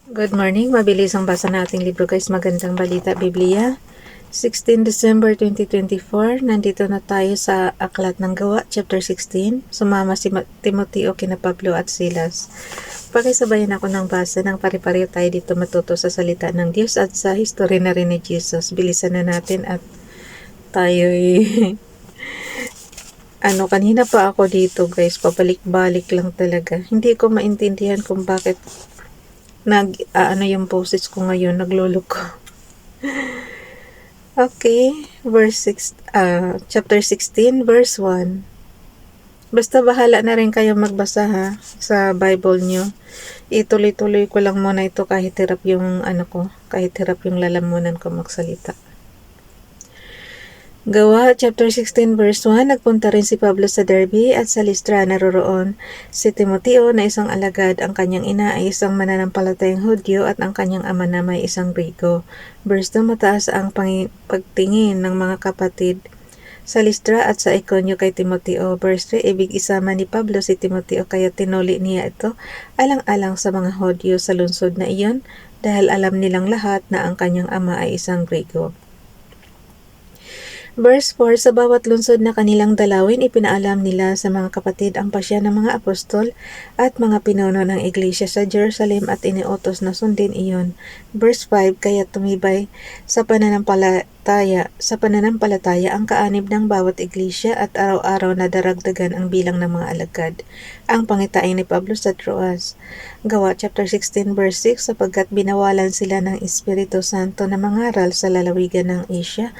Good morning. Mabilis ang basa nating libro guys. Magandang balita, Biblia. 16 December 2024. Nandito na tayo sa Aklat ng Gawa, chapter 16. Sumama si Timoteo kina Pablo at Silas. Pakisabayan ako ng basa ng pare-pareho tayo dito matuto sa salita ng Diyos at sa history na rin ni Jesus. Bilisan na natin at tayo'y kanina pa ako dito guys, pabalik-balik lang talaga. Hindi ko maintindihan kung bakit yung boses ko ngayon, nagluloko. Okay, chapter 16, verse 1. Basta bahala na rin kayo magbasa ha, sa Bible nyo. Ituloy-tuloy ko lang muna ito kahit hirap yung kahit hirap yung lalamunan ko magsalita. Gawa, chapter 16, verse 1, nagpunta rin si Pablo sa Derbe at sa Listra naroroon si Timoteo na isang alagad. Ang kanyang ina ay isang mananampalatayang Hudyo at ang kanyang ama na may isang Griego. Verse 2, mataas ang pagtingin ng mga kapatid sa Listra at sa Iconio kay Timoteo. Verse 3, ibig isama ni Pablo si Timoteo kaya tinuli niya ito alang-alang sa mga Hudyo sa lungsod na iyon dahil alam nilang lahat na ang kanyang ama ay isang Griego. Verse 4, sa bawat lungsod na kanilang dalawin, ipinaalam nila sa mga kapatid ang pasya ng mga apostol at mga pinuno ng iglesia sa Jerusalem at iniutos na sundin iyon. Verse 5, kaya tumibay sa pananampalataya ang kaanib ng bawat iglesia at araw-araw na daragdagan ang bilang ng mga alagad. Ang pangitain ni Pablo sa Troas. Gawa chapter 16 verse 6, sapagkat binawalan sila ng Espiritu Santo na mangaral sa lalawigan ng Asia.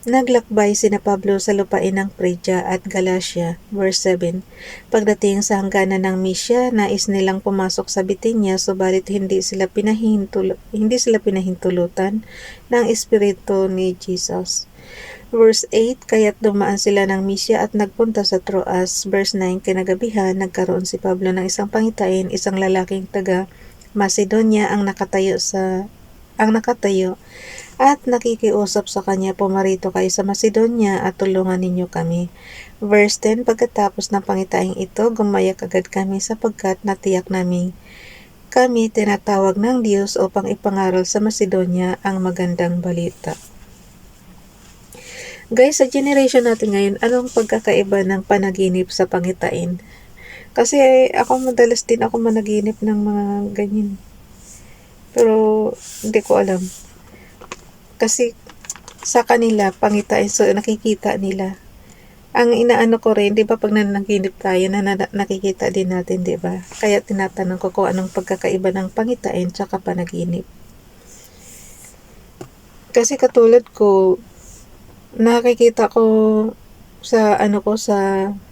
Naglakbay sina Pablo sa lupain ng Phrygia at Galatia. Verse 7. Pagdating sa hangganan ng Mysia, nais nilang pumasok sa Bitinya, subalit hindi sila pinahintulutan ng Espiritu ni Jesus. Verse 8, kaya't dumaan sila ng Mysia at nagpunta sa Troas. Verse 9, kinagabihan, nagkaroon si Pablo ng isang pangitain, isang lalaking taga Macedonia ang nakatayo at nakikiusap sa kanya, pumarito kayo sa Macedonia at tulungan ninyo kami. Verse 10, pagkatapos ng pangitaing ito, gumayak agad kami sapagkat natiyak namin kami tinatawag ng Diyos upang ipangaral sa Macedonia ang magandang balita. Guys, sa generation natin ngayon, anong pagkakaiba ng panaginip sa pangitain? Kasi ako madalas din ako managinip ng mga ganyan. Pero hindi ko alam. Kasi sa kanila, pangitain, so nakikita nila. Ang inaano ko rin, di ba pag nanaginip tayo, nakikita din natin, di ba? Kaya tinatanong ko kung anong pagkakaiba ng pangitain tsaka panaginip. Kasi katulad ko, nakikita ko sa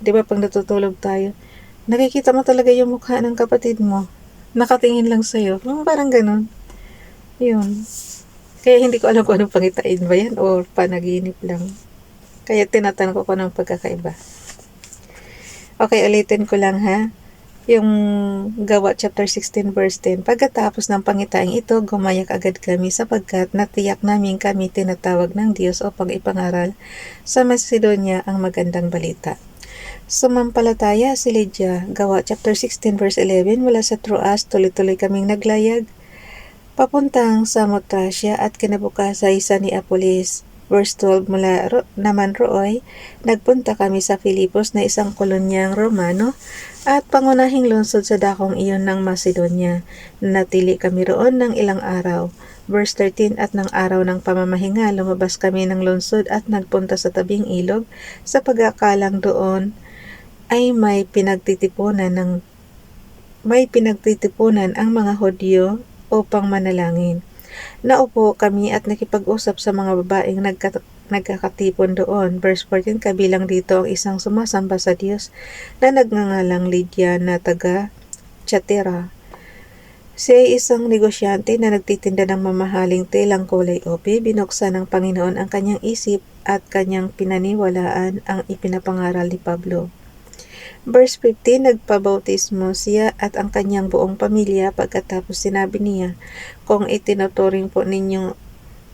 di ba pag natutulog tayo, nakikita mo talaga yung mukha ng kapatid mo. Nakatingin lang sa'yo. Parang ganun. Yun. Kaya hindi ko alam kung anong pangitain ba yan o panaginip lang. Kaya tinatanong ko kung anong pagkakaiba. Okay, ulitin ko lang ha. Yung Gawa chapter 16 verse 10. Pagkatapos ng pangitaing ito, gumayak agad kami sapagkat natiyak namin kami tinatawag ng Diyos upang ipangaral sa Macedonia ang magandang balita. Sumampalataya si Lydia. Gawa chapter 16 verse 11. Mula sa Troas, tuloy-tuloy kaming naglayag papuntang Samotracia at kinabukasan sa Neapolis. Verse 12, mula naman Rooy, nagpunta kami sa Filipos na isang kolonyang Romano at pangunahing lungsod sa dakong iyon ng Macedonia. Natili kami roon ng ilang araw. Verse 13, at ng araw ng pamamahinga, lumabas kami ng lungsod at nagpunta sa tabing ilog sa pag-akalang doon ay may pinagtitipunan ang mga Hudyo upang manalangin. Naupo kami at nakipag-usap sa mga babaeng nagkakatipon doon. Verse 14, kabilang dito ang isang sumasamba sa Diyos na nagngangalang Lydia na taga Thyatira. Siya ay isang negosyante na nagtitinda ng mamahaling telang kulay ope. Binuksan ng Panginoon ang kanyang isip at kanyang pinaniwalaan ang ipinapangaral ni Pablo. Verse 15, nagpabautismo siya at ang kanyang buong pamilya. Pagkatapos sinabi niya, kung itinuturing po ninyo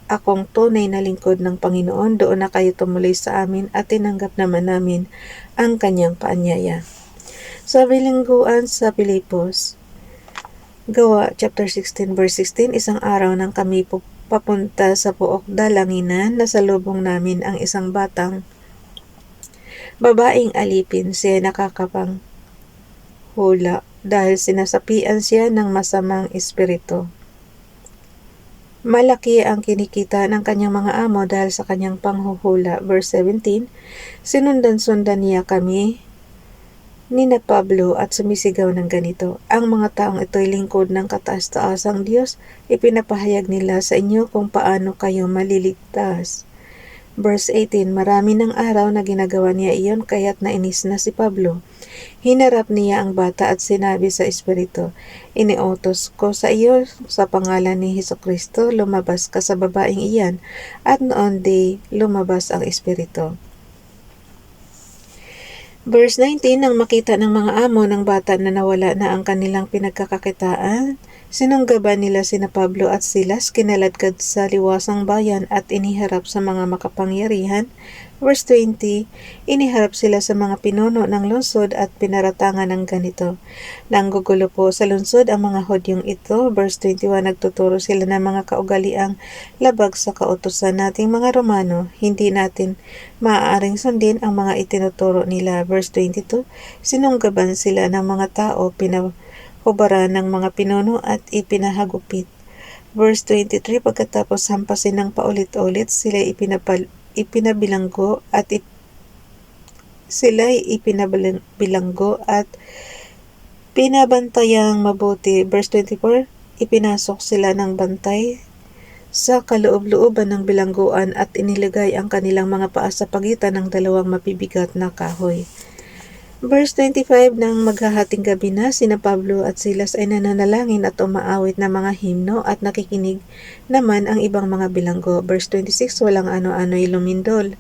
akong tunay na lingkod ng Panginoon, doon na kayo tumuloy sa amin at tinanggap naman namin ang kanyang paanyaya. Sa bilingguan sa Pilipos. Gawa chapter 16 verse 16, isang araw nang kami papunta sa Pook Dalanginan, nasalubong namin ang isang batang babaeng alipin. Siya nakakapang hula dahil sinasapian siya ng masamang espiritu. Malaki ang kinikita ng kanyang mga amo dahil sa kanyang panghuhula. Verse 17, sinundan-sundan niya kami ni na Pablo at sumisigaw ng ganito, ang mga taong ito'y lingkod ng kataas-taasang Diyos, ipinapahayag nila sa inyo kung paano kayo maliligtas. Verse 18, marami ng araw na ginagawa niya iyon kaya't nainis na si Pablo. Hinarap niya ang bata at sinabi sa espiritu, iniutos ko sa iyo sa pangalan ni Hesukristo, lumabas ka sa babaeng iyan, at noon di lumabas ang espiritu. Verse 19, nang makita ng mga amo ng bata na nawala na ang kanilang pinagkakakitaan, sinunggaban nila sina Pablo at Silas, kinaladkad sa liwasang bayan at iniharap sa mga makapangyarihan. Verse 20, iniharap sila sa mga pinuno ng lungsod at pinaratangan ng ganito, nanggugulo po sa lungsod ang mga Hudyong ito. Verse 21, nagtuturo sila ng mga kaugaliang labag sa kautusan nating mga Romano, hindi natin maaaring sundin ang mga itinuturo nila. Verse 22, sinunggaban sila ng mga tao, pinahubaran ng mga pinuno at ipinahagupit. Verse 23, pagkatapos hampasin ng paulit-ulit, sila ipinabilanggo at pinabantayang mabuti. Verse 24, ipinasok sila ng bantay sa kaloob-looban ng bilangguan at iniligay ang kanilang mga paa sa pagitan ng dalawang mabibigat na kahoy. Verse 25, nang maghahating gabi na, sina Pablo at Silas ay nananalangin at umaawit na mga himno at nakikinig naman ang ibang mga bilanggo. Verse 26, walang ano-ano'y lumindol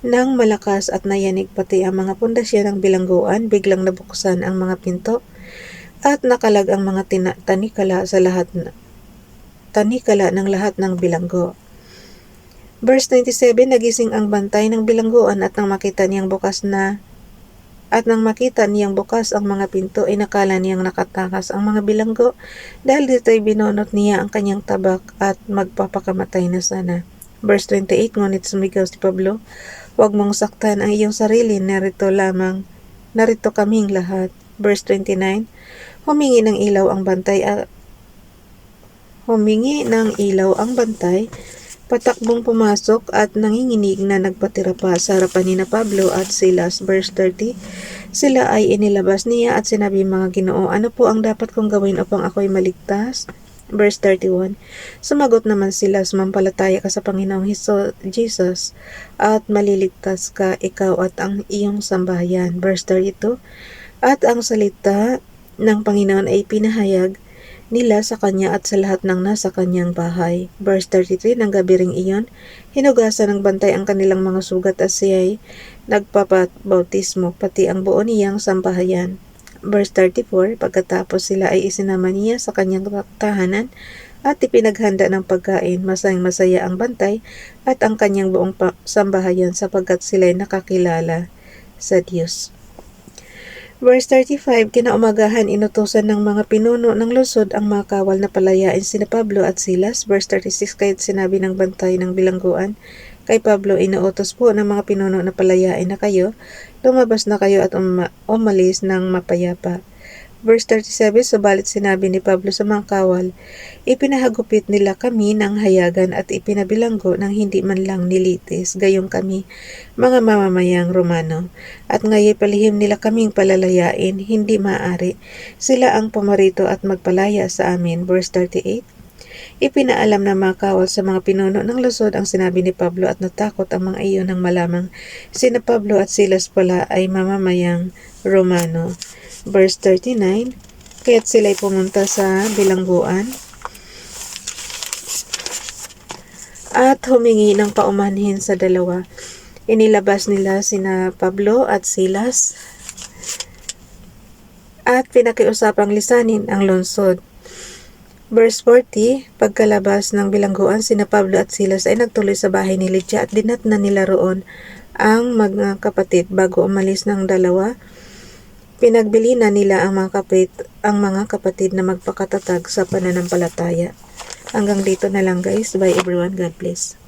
nang malakas at nayanig pati ang mga pundasyon ng bilangguan, biglang nabuksan ang mga pinto at nakalag ang mga tanikala ng lahat ng bilanggo. Verse 27, nagising ang bantay ng bilangguan at nang makita niyang bukas ang mga pinto, ay nakala niyang nakatakas ang mga bilanggo. Dahil dito'y binunot niya ang kanyang tabak at magpapakamatay na sana. Verse 28, ngunit sumigaw si Pablo, huwag mong saktan ang iyong sarili, narito kaming lahat. Verse 29, humingi ng ilaw ang bantay, patakbong pumasok at nanginginig na nagpatira pa sa harapan ni na Pablo at Silas. Verse 30, sila ay inilabas niya at sinabi, mga Ginoo, ano po ang dapat kong gawin upang ako'y maligtas? Verse 31, sumagot naman sila, sumampalataya ka sa Panginoong Jesus at maliligtas ka, ikaw at ang iyong sambahayan. Verse 32, at ang salita ng Panginoon ay pinahayag nila sa kanya at sa lahat ng nasa kanyang bahay. Verse 33, ng gabi ring iyon, hinugasan ng bantay ang kanilang mga sugat at siya'y nagpapabautismo, pati ang buo niyang sambahayan. Verse 34, pagkatapos sila ay isinama niya sa kanyang tahanan at ipinaghanda ng pagkain. Masayang-masaya ang bantay at ang kanyang buong sambahayan sapagkat sila'y nakakilala sa Diyos. Verse 35, kinaumagahan inutusan ng mga pinuno ng lungsod ang mga kawal na palayain sina Pablo at Silas. Verse 36, kaya't sinabi ng bantay ng bilangguan kay Pablo, inuutos po ng mga pinuno na palayain na kayo, lumabas na kayo at umalis ng mapayapa. Verse 37, subalit sinabi ni Pablo sa mga kawal, ipinahagupit nila kami ng hayagan at ipinabilanggo ng hindi man lang nilitis, gayong kami, mga mamamayang Romano. At ngayon palihim nila kaming palalayain, hindi maaari. Sila ang pumarito at magpalaya sa amin. Verse 38, ipinaalam ng mga kawal sa mga pinuno ng lungsod ang sinabi ni Pablo at natakot ang mga iyon nang malamang sina Pablo at Silas pala ay mamamayang Romano. Verse 39, kaya't sila'y pumunta sa bilangguan at humingi ng paumanhin sa dalawa. Inilabas nila sina Pablo at Silas at pinakiusapang lisanin ang lungsod. Verse 40, pagkalabas ng bilangguan, sina Pablo at Silas ay nagtuloy sa bahay ni Lydia at dinatnan nila roon ang mga kapatid. Bago umalis ng dalawa, Pinagbili na nila ang mga kapatid na magpakatatag sa pananampalataya. Hanggang dito na lang guys. Bye everyone. God bless.